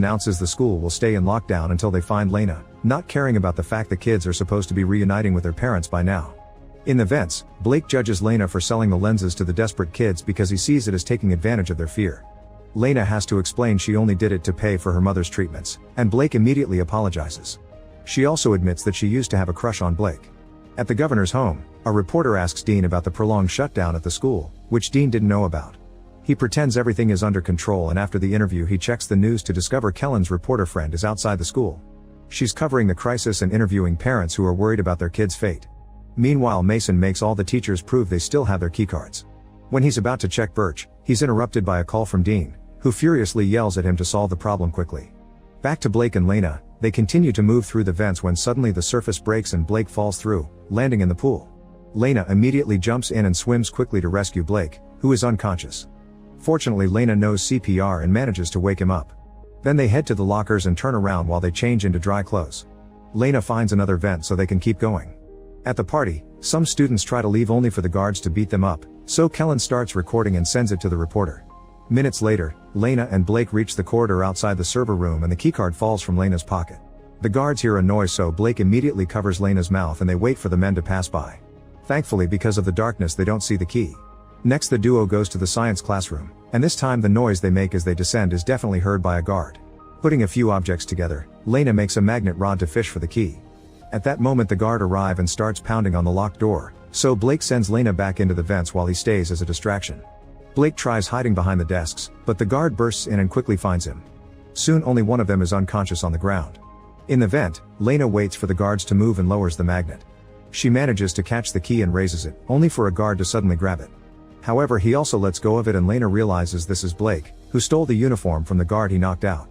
announces the school will stay in lockdown until they find Lena, not caring about the fact the kids are supposed to be reuniting with their parents by now. In the vents, Blake judges Lena for selling the lenses to the desperate kids because he sees it as taking advantage of their fear. Lena has to explain she only did it to pay for her mother's treatments, and Blake immediately apologizes. She also admits that she used to have a crush on Blake. At the governor's home, a reporter asks Dean about the prolonged shutdown at the school, which Dean didn't know about. He pretends everything is under control, and after the interview he checks the news to discover Kellen's reporter friend is outside the school. She's covering the crisis and interviewing parents who are worried about their kids' fate. Meanwhile, Mason makes all the teachers prove they still have their keycards. When he's about to check Birch, he's interrupted by a call from Dean, who furiously yells at him to solve the problem quickly. Back to Blake and Lena, they continue to move through the vents when suddenly the surface breaks and Blake falls through, landing in the pool. Lena immediately jumps in and swims quickly to rescue Blake, who is unconscious. Fortunately, Lena knows CPR and manages to wake him up. Then they head to the lockers and turn around while they change into dry clothes. Lena finds another vent so they can keep going. At the party, some students try to leave only for the guards to beat them up, so Kellen starts recording and sends it to the reporter. Minutes later, Lena and Blake reach the corridor outside the server room and the keycard falls from Lena's pocket. The guards hear a noise, so Blake immediately covers Lena's mouth and they wait for the men to pass by. Thankfully, because of the darkness, they don't see the key. Next, the duo goes to the science classroom, and this time the noise they make as they descend is definitely heard by a guard. Putting a few objects together, Lena makes a magnet rod to fish for the key. At that moment, the guard arrives and starts pounding on the locked door, so Blake sends Lena back into the vents while he stays as a distraction. Blake tries hiding behind the desks, but the guard bursts in and quickly finds him. Soon only one of them is unconscious on the ground. In the vent, Lena waits for the guards to move and lowers the magnet. She manages to catch the key and raises it, only for a guard to suddenly grab it. However, he also lets go of it and Lena realizes this is Blake, who stole the uniform from the guard he knocked out.